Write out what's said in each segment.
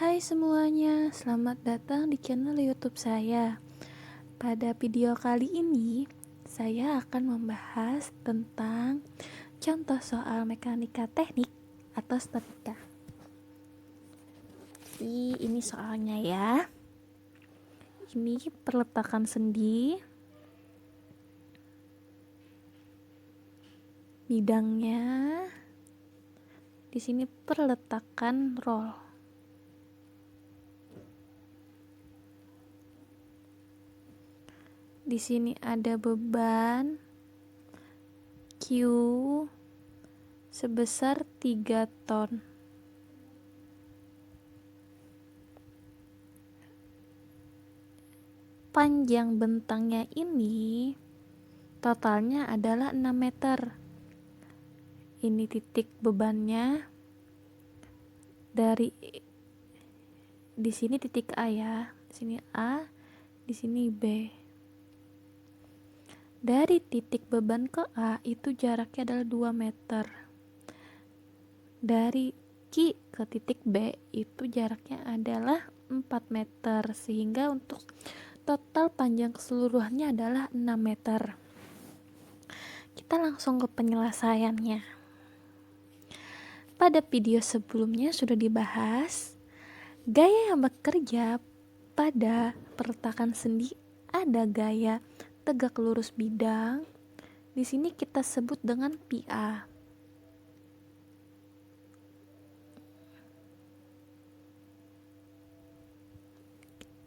Hai semuanya, selamat datang di channel YouTube saya. Pada video kali ini, saya akan membahas tentang contoh soal mekanika teknik atau statika. Ini soalnya ya. Ini perletakan sendi, bidangnya. Di sini perletakan roll. Di sini ada beban Q sebesar 3 ton. Panjang bentangnya ini totalnya adalah 6 meter. Ini titik bebannya. Dari di sini titik A ya. Di sini A, di sini B. Dari titik beban ke A itu jaraknya adalah 2 meter. Dari Q ke titik B itu jaraknya adalah 4 meter, sehingga untuk total panjang keseluruhannya adalah 6 meter. Kita langsung ke penyelesaiannya. Pada video sebelumnya sudah dibahas gaya yang bekerja pada perletakan sendi. Ada gaya tegak lurus bidang. Di sini kita sebut dengan PA.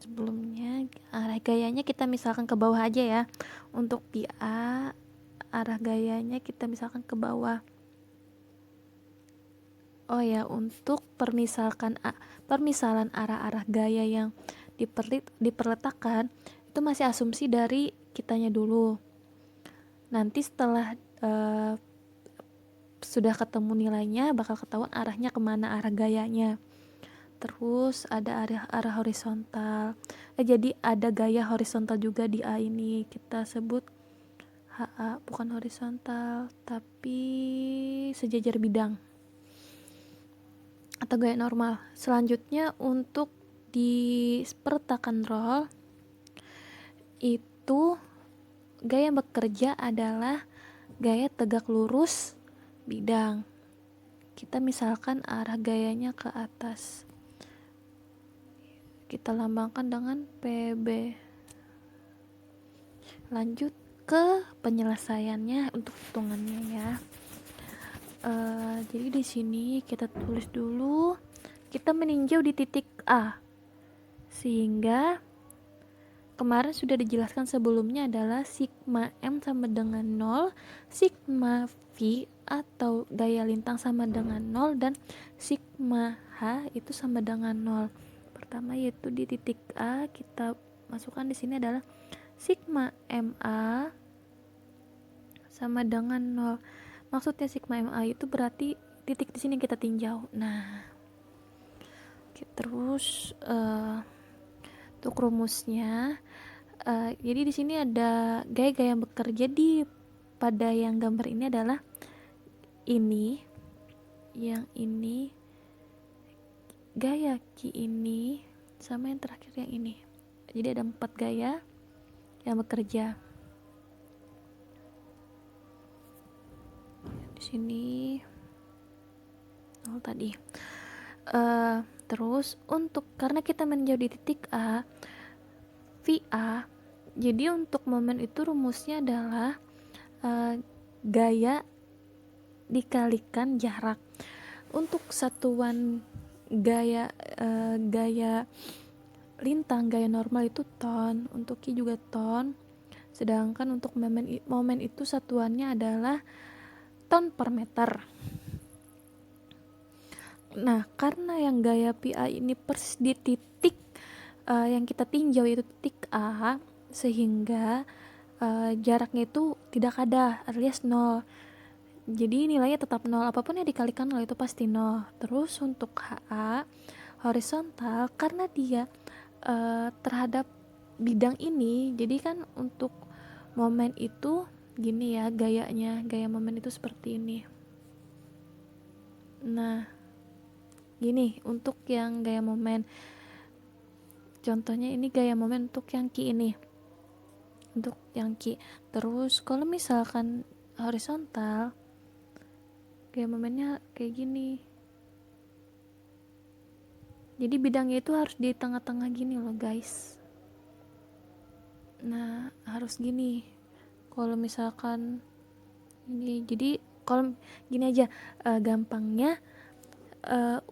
Sebelumnya arah gayanya kita misalkan ke bawah aja ya. Untuk PA arah gayanya kita misalkan ke bawah. Oh ya, untuk permisalan arah-arah gaya yang diperletakkan itu masih asumsi dari kitanya dulu. Nanti setelah sudah ketemu nilainya, bakal ketahuan arahnya kemana, arah gayanya. Terus ada arah horizontal. Jadi ada gaya horizontal juga di A ini. Kita sebut HA, bukan horizontal tapi sejajar bidang atau gaya normal. Selanjutnya untuk di perletakan roll itu gaya yang bekerja adalah gaya tegak lurus bidang. Kita misalkan arah gayanya ke atas, kita lambangkan dengan PB. Lanjut ke penyelesaiannya untuk hitungannya ya. Jadi di sini kita tulis dulu, kita meninjau di titik A, sehingga kemarin sudah dijelaskan sebelumnya adalah sigma M sama dengan 0, sigma V atau gaya lintang sama dengan 0, dan sigma H itu sama dengan 0. Pertama yaitu di titik A, kita masukkan di sini adalah sigma MA sama dengan 0. Maksudnya sigma MA itu berarti titik di sini kita tinjau. Nah, terus untuk rumusnya, jadi di sini ada gaya-gaya yang bekerja pada yang gambar ini adalah ini, yang ini, gaya Q ini, sama yang terakhir yang ini. Jadi ada 4 gaya yang bekerja. Di sini tadi. Terus karena kita meninjau di titik A, VA, jadi untuk momen itu rumusnya adalah gaya dikalikan jarak. Untuk satuan gaya lintang, gaya normal itu ton, untuk Q juga ton, sedangkan untuk momen itu satuannya adalah ton per meter. Nah, karena yang gaya PA ini persis di titik yang kita tinjau yaitu titik A, sehingga jaraknya itu tidak ada, alias 0. Jadi nilainya tetap 0, apapun yang dikalikan 0 itu pasti 0. Terus untuk HA horizontal, karena dia terhadap bidang ini, jadi kan untuk momen itu gini ya gayanya, gaya momen itu seperti ini. Nah, gini untuk yang gaya momen. Contohnya ini gaya momen untuk yang Q ini. Untuk yang Q. Terus kalau misalkan horizontal, gaya momennya kayak gini. Jadi bidangnya itu harus di tengah-tengah gini loh guys. Nah harus gini. Kalau misalkan ini, jadi kalau gini aja, gampangnya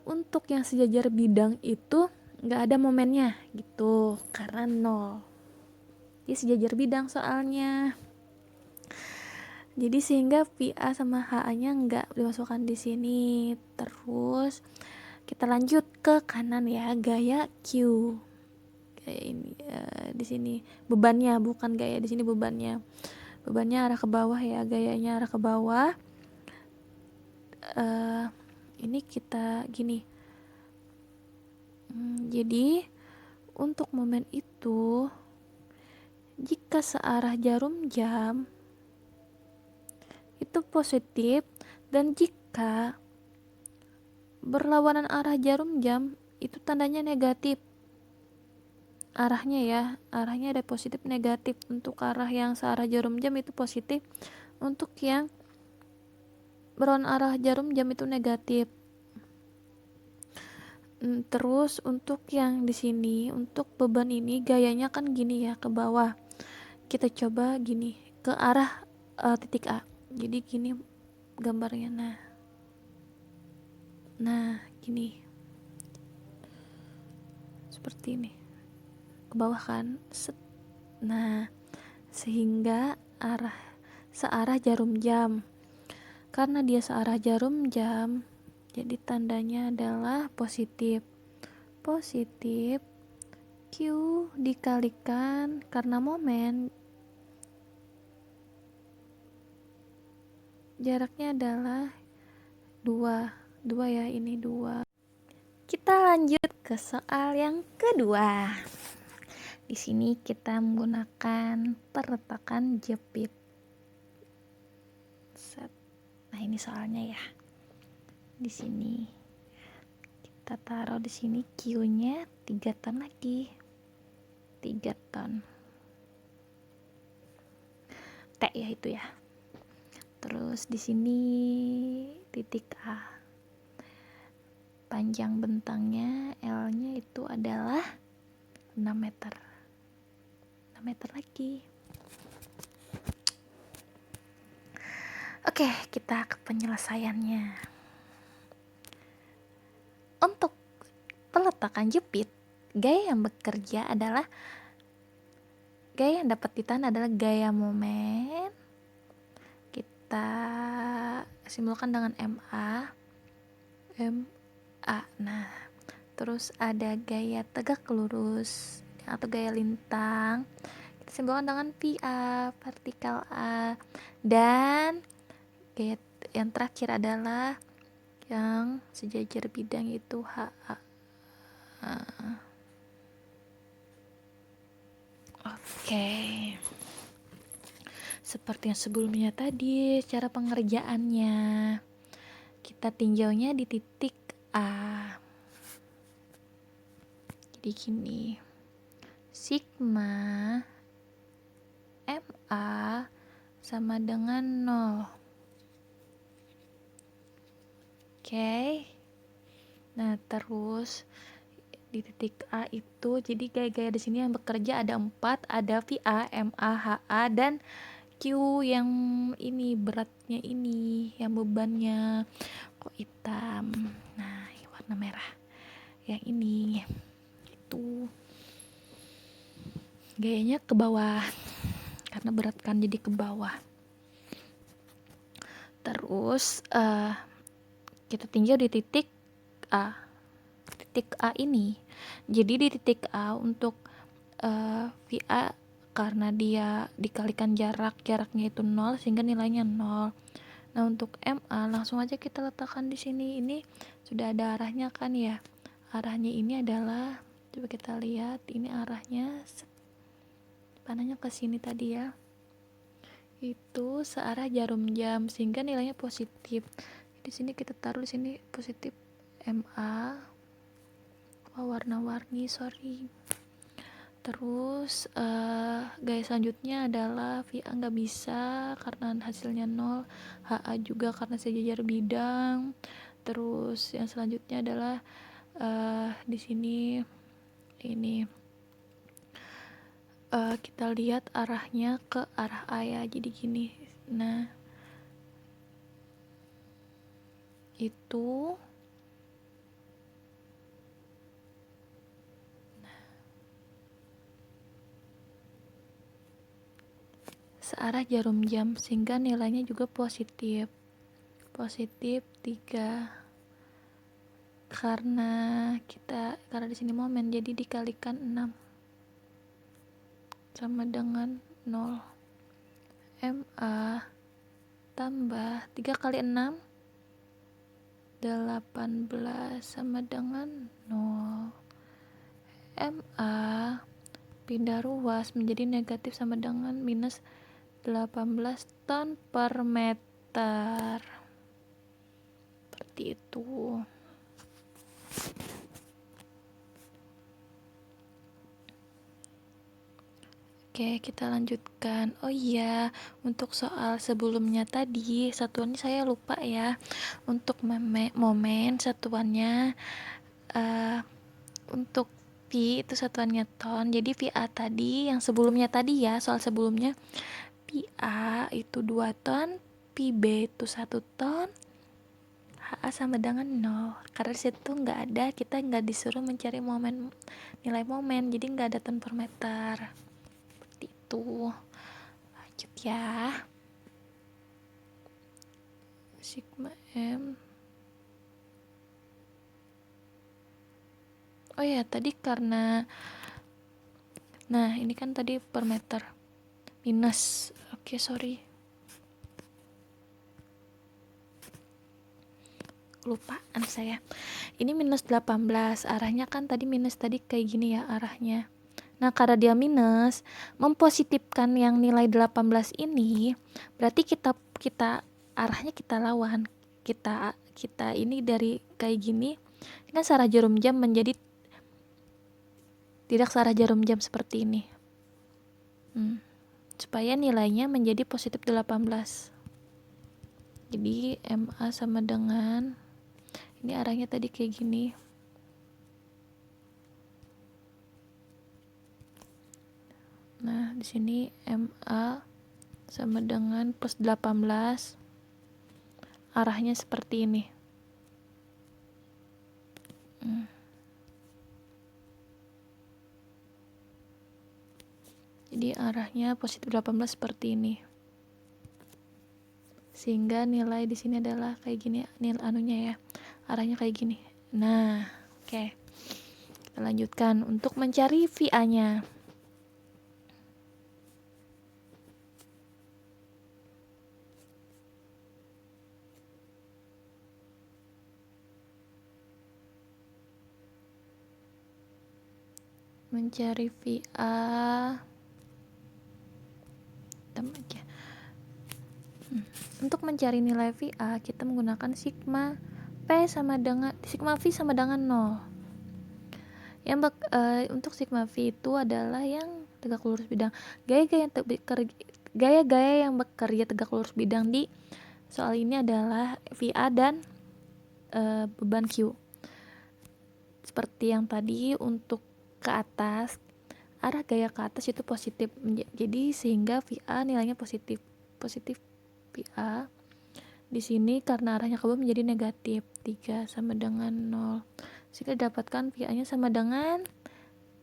untuk yang sejajar bidang itu nggak ada momennya gitu karena 0. Jadi sejajar bidang soalnya. Jadi sehingga VA sama HA nya nggak dimasukkan di sini. Terus kita lanjut ke kanan ya, gaya Q. Kayak ini di sini bebannya, bukan gaya, di sini bebannya. Bebannya arah ke bawah ya, gayanya arah ke bawah. Ini kita gini. Jadi untuk momen itu jika searah jarum jam itu positif, dan jika berlawanan arah jarum jam itu tandanya negatif. Arahnya ya, arahnya ada positif negatif. Untuk arah yang searah jarum jam itu positif, untuk yang berlawanan arah jarum jam itu negatif. Terus untuk yang di sini, untuk beban ini gayanya kan gini ya, ke bawah. Kita coba gini ke arah titik A. Jadi gini gambarnya. Nah gini, seperti ini, ke bawah kan. Nah sehingga searah jarum jam. Karena dia searah jarum jam, jadi tandanya adalah positif. Positif Q dikalikan karena momen, jaraknya adalah 2 ya, ini 2. Kita lanjut ke soal yang kedua. Di sini kita menggunakan peletakan jepit. Nah, ini soalnya ya. Di sini kita taruh di sini Q-nya 3 ton lagi. 3 ton. T ya itu ya. Terus di sini titik A. Panjang bentangnya L-nya itu adalah 6 meter. 6 meter lagi. Oke, kita ke penyelesaiannya. Untuk peletakan jepit, gaya yang bekerja adalah, gaya yang dapat ditahan adalah gaya momen. Kita simbolkan dengan MA. Nah, terus ada gaya tegak lurus atau gaya lintang. Kita simbolkan dengan PA, vertikal A. Dan gaya yang terakhir adalah yang sejajar bidang itu HA. Oke. Seperti yang sebelumnya tadi, cara pengerjaannya. Kita tinjaunya di titik A. Jadi gini. Sigma MA sama dengan 0. Oke. Nah, terus di titik A itu jadi gaya-gaya di sini yang bekerja ada 4, ada VA, MA, HA, dan Q yang ini beratnya ini, yang bebannya kok hitam. Nah, warna merah. Yang ini itu gayanya ke bawah karena berat kan, jadi ke bawah. Terus kita tinjau di titik A. Titik A ini. Jadi di titik A untuk VA karena dia dikalikan jaraknya itu 0 sehingga nilainya 0. Nah, untuk MA langsung aja kita letakkan di sini. Ini sudah ada arahnya kan ya. Arahnya ini adalah, coba kita lihat, ini arahnya panahnya ke sini tadi ya. Itu searah jarum jam sehingga nilainya positif. Di sini kita taruh di sini positif MA warna-warni, sorry. Terus gaya selanjutnya adalah VA nggak bisa karena hasilnya 0, HA juga karena sejajar bidang. Terus yang selanjutnya adalah di sini ini kita lihat arahnya ke arah A ya, jadi gini. Nah, itu searah jarum jam sehingga nilainya juga positif 3 karena di sini momen, jadi dikalikan 6 sama dengan 0. MA tambah 3 kali 6 18 sama dengan 0. MA pindah ruas menjadi negatif sama dengan minus 18 ton per meter. Seperti itu. Oke, kita lanjutkan. Oh iya, untuk soal sebelumnya tadi, satuannya saya lupa ya. Untuk momen satuannya untuk Pi itu satuannya ton. Jadi VA tadi yang sebelumnya tadi ya, soal sebelumnya PA itu 2 ton, PB itu 1 ton, HA sama dengan 0. Karena disitu nggak ada, kita nggak disuruh mencari nilai momen, jadi nggak ada ton per meter. Seperti itu. Lanjut ya. Sigma M. Oh ya, tadi karena ini kan tadi per meter minus. Oke, sorry. Lupaan saya. Ini minus 18. Arahnya kan tadi minus, tadi kayak gini ya arahnya. Nah, karena dia minus, mempositifkan yang nilai 18 ini, berarti kita arahnya kita lawan. Kita ini dari kayak gini, kan searah jarum jam menjadi tidak searah jarum jam seperti ini. Supaya nilainya menjadi positif 18. Jadi MA sama dengan ini arahnya tadi kayak gini. Nah, di sini MA sama dengan plus 18. Arahnya seperti ini. Jadi arahnya positif 18 seperti ini. Sehingga nilai di sini adalah kayak gini, nilai anunya ya. Arahnya kayak gini. Nah, oke. Kita lanjutkan untuk mencari VA-nya. Mencari VA aja. Untuk mencari nilai VA kita menggunakan sigma P sama dengan sigma V sama dengan 0. Untuk sigma V itu adalah yang tegak lurus bidang. Gaya-gaya yang bekerja tegak lurus bidang di soal ini adalah VA dan beban Q. Seperti yang tadi, untuk ke atas, arah gaya ke atas itu positif, jadi sehingga VA nilainya positif VA. Di sini karena arahnya ke bawah menjadi negatif 3 sama dengan 0, sehingga didapatkan VA-nya sama dengan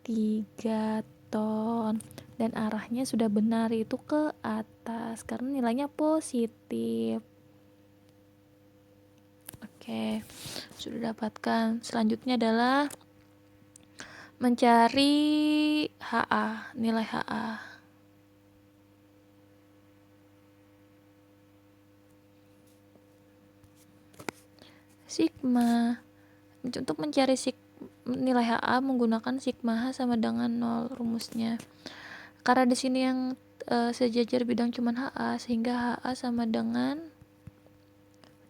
3 ton, dan arahnya sudah benar, itu ke atas karena nilainya positif. Oke, sudah dapatkan. Selanjutnya adalah mencari HA, nilai HA. Sigma. Untuk mencari nilai HA menggunakan sigma H sama dengan 0 rumusnya. Karena di sini yang sejajar bidang cuman HA, sehingga HA sama dengan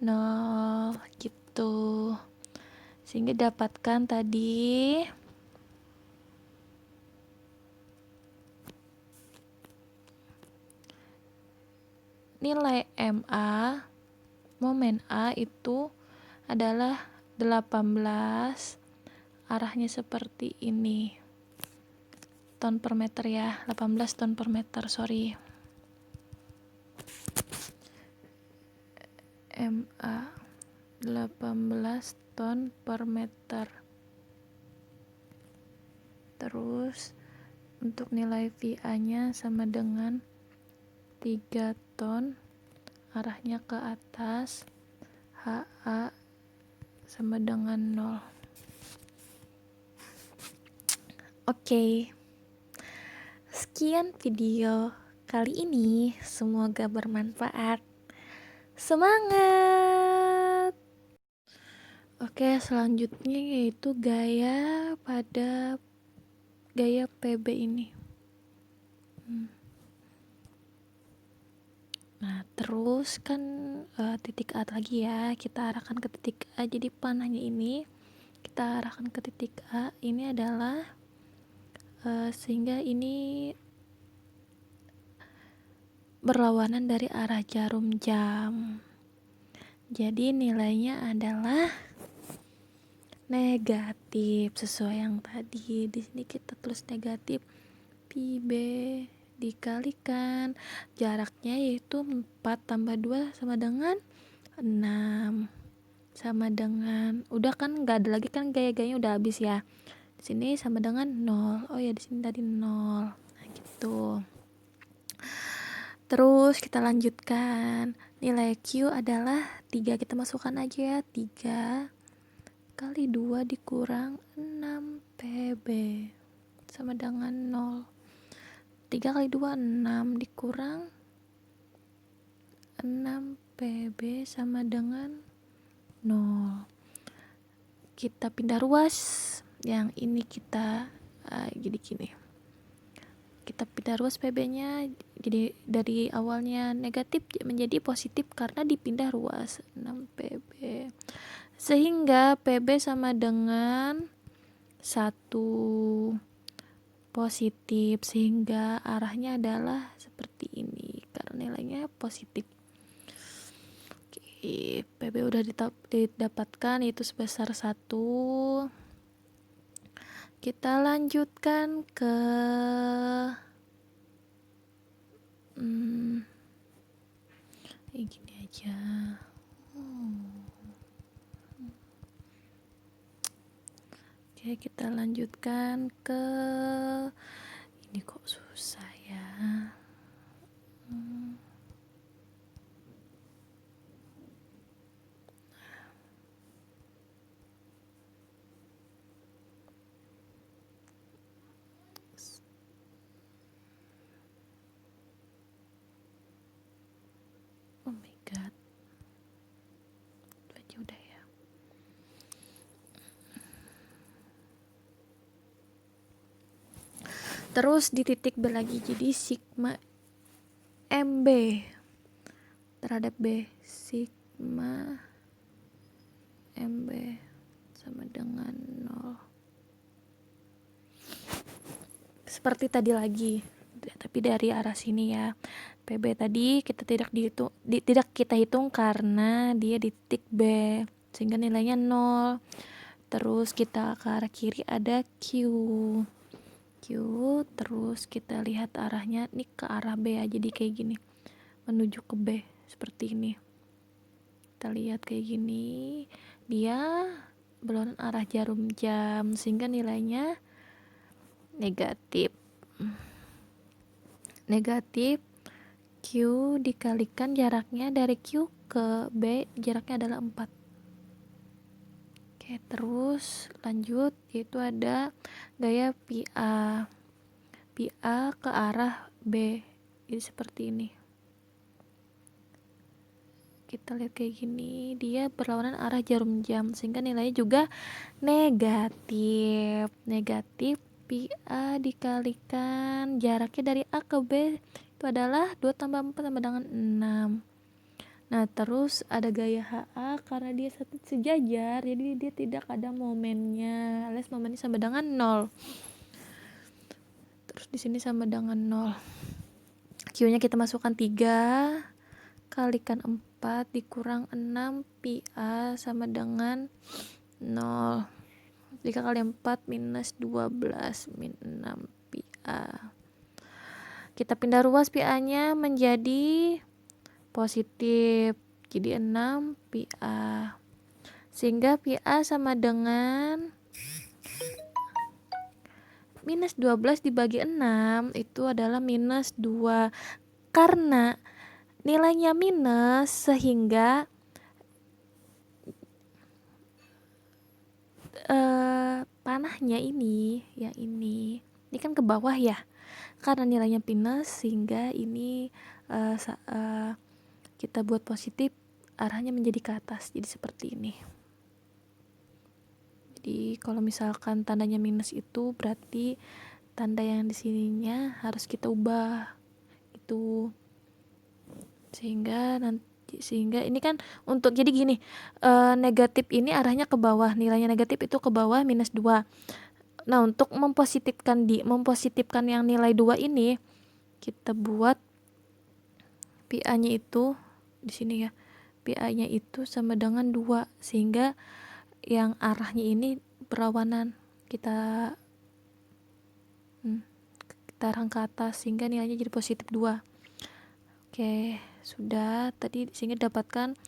0 gitu. sehingga dapatkan tadi nilai MA momen A itu adalah 18, arahnya seperti ini, ton per meter ya, 18 ton per meter, sorry. MA 18 ton per meter. Terus untuk nilai VA nya sama dengan 3 ton, arahnya ke atas, HA sama dengan 0. Oke, sekian video kali ini, semoga bermanfaat. Semangat! Oke, selanjutnya yaitu gaya PB ini. Nah, terus kan titik A lagi ya, kita arahkan ke titik A. Jadi panahnya ini kita arahkan ke titik A. Ini adalah sehingga ini berlawanan dari arah jarum jam. Jadi nilainya adalah negatif, sesuai yang tadi. Di sini kita tulis negatif PB dikalikan jaraknya yaitu 4 tambah 2 sama dengan 6, sama dengan, udah kan nggak ada lagi kan, gaya-gayanya udah habis ya. Di sini sama dengan 0. Oh ya, di sini tadi 0. Nah, gitu. Terus kita lanjutkan. Nilai Q adalah 3, kita masukkan aja ya, 3 kali 2 dikurang 6 PB sama dengan 0. 3 kali 2 6 dikurang 6 PB sama dengan 0. Kita pindah ruas, yang ini kita jadi gini, kita pindah ruas PB nya, jadi dari awalnya negatif menjadi positif karena dipindah ruas 6 PB, sehingga PB sama dengan 1 positif, sehingga arahnya adalah seperti ini karena nilainya positif. Oke, PB udah didapatkan, itu sebesar 1. Kita lanjutkan ke gini aja. Oke, kita lanjutkan ke ini, kok susah ya. Oh my god, itu aja udah ya. Terus di titik B lagi, jadi sigma MB terhadap B, sigma MB sama dengan 0. Seperti tadi lagi, tapi dari arah sini ya. PB tadi kita tidak kita hitung karena dia di titik B, sehingga nilainya 0. Terus kita ke arah kiri ada Q, terus kita lihat arahnya nih ke arah B ya, jadi kayak gini menuju ke B seperti ini. Kita lihat kayak gini, dia berlawanan arah jarum jam, sehingga nilainya negatif. Q dikalikan jaraknya dari Q ke B, jaraknya adalah 4. Oke, terus lanjut, yaitu ada gaya PA ke arah B, jadi seperti ini. Kita lihat kayak gini, dia berlawanan arah jarum jam, sehingga nilainya juga negatif. PA dikalikan jaraknya dari A ke B itu adalah 2 tambah 4 sama dengan 6. Nah, terus ada gaya HA karena dia satu sejajar, jadi dia tidak ada momennya, alias momennya sama dengan 0. Terus di sini sama dengan 0. Q-nya kita masukkan 3 kalikan 4 dikurang 6 pi A sama dengan 0. 3 kali 4 minus 12 min 6 pi A. Kita pindah ruas pi A-nya menjadi positif, jadi 6 pi A, sehingga pi A sama dengan minus 12 dibagi 6 itu adalah minus 2. Karena nilainya minus, sehingga panahnya ini ya ini kan ke bawah ya, karena nilainya minus sehingga ini kita buat positif, arahnya menjadi ke atas, jadi seperti ini. Jadi kalau misalkan tandanya minus itu berarti tanda yang di sininya harus kita ubah itu, sehingga ini kan untuk, jadi gini, negatif ini arahnya ke bawah, nilainya negatif itu ke bawah minus 2. Nah, untuk mempositifkan yang nilai 2 ini, kita buat pi A-nya itu di sini ya. Pi A-nya itu sama dengan 2, sehingga yang arahnya ini berlawanan. Kita arahkan ke atas sehingga nilainya jadi positif 2. Oke, sudah. Tadi sehingga dapatkan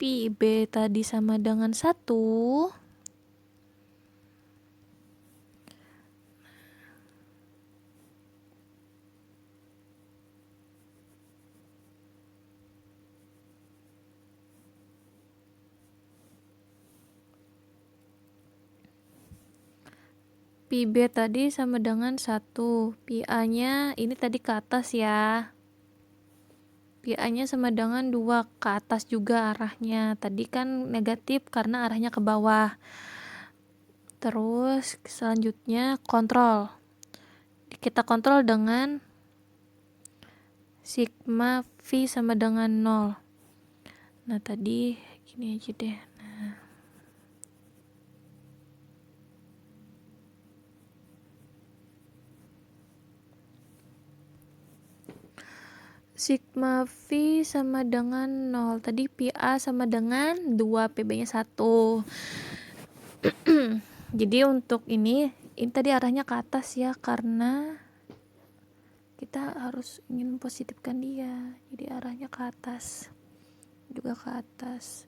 pi B tadi sama dengan 1. Pi B tadi sama dengan 1. Pi A-nya ini tadi ke atas ya. Pi A-nya sama dengan 2, ke atas juga arahnya. Tadi kan negatif karena arahnya ke bawah. Terus selanjutnya kontrol. Kita kontrol dengan sigma V sama dengan 0. Nah, tadi gini aja deh. Sigma V sama dengan 0. Tadi pi A sama dengan 2, PB-nya 1. Jadi untuk ini tadi arahnya ke atas ya, karena kita harus ingin positifkan dia. Jadi arahnya ke atas. Juga ke atas.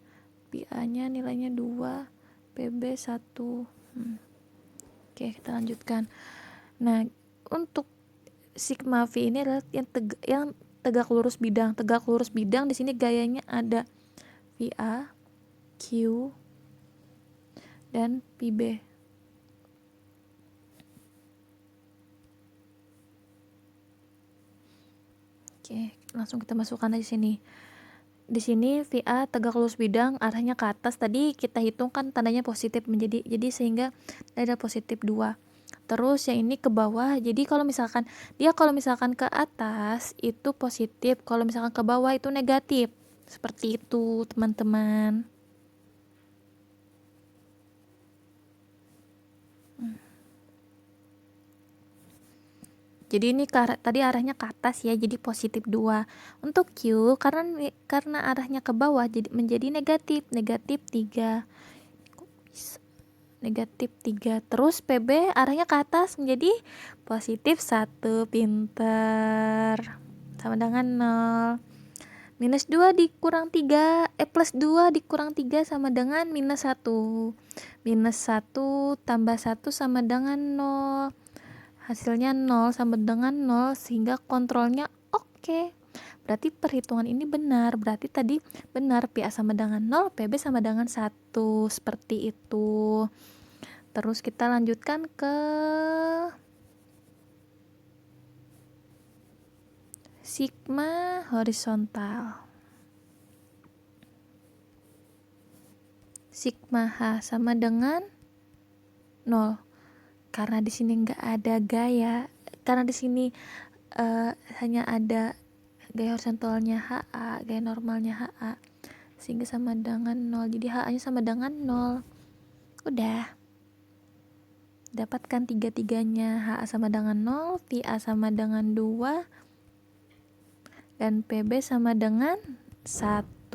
Pi A-nya nilainya 2, PB 1. Oke, kita lanjutkan. Nah, untuk sigma V ini adalah yang tegak lurus bidang. Tegak lurus bidang di sini gayanya ada VA, Q, dan PB. Oke, langsung kita masukkan aja sini. Di sini VA tegak lurus bidang, arahnya ke atas. Tadi kita hitung kan tandanya positif, jadi sehingga ada positif 2. Terus yang ini ke bawah, jadi kalau misalkan ke atas itu positif, kalau misalkan ke bawah itu negatif. Seperti itu, teman-teman. Jadi ini tadi arahnya ke atas ya, jadi positif 2. Untuk Q karena arahnya ke bawah jadi menjadi negatif 3. Negatif 3. Terus PB arahnya ke atas menjadi positif 1. Pinter. Sama dengan 0. Minus 2 dikurang 3, plus 2 dikurang 3 sama dengan minus 1. Minus 1 tambah 1 sama dengan 0. Hasilnya 0 sama dengan 0, sehingga kontrolnya oke. Berarti perhitungan ini benar. Berarti tadi benar, pi A sama dengan 0, PB sama dengan 1. Seperti itu. Terus kita lanjutkan ke sigma horizontal. Sigma H sama dengan 0. Karena di sini nggak ada gaya, karena di sini hanya ada gaya horizontalnya HA, gaya normalnya HA. sehingga sama dengan 0. Jadi HA nya sama dengan 0. Udah. Dapatkan tiga-tiganya. HA sama dengan 0, VA sama dengan 2, dan PB sama dengan 1.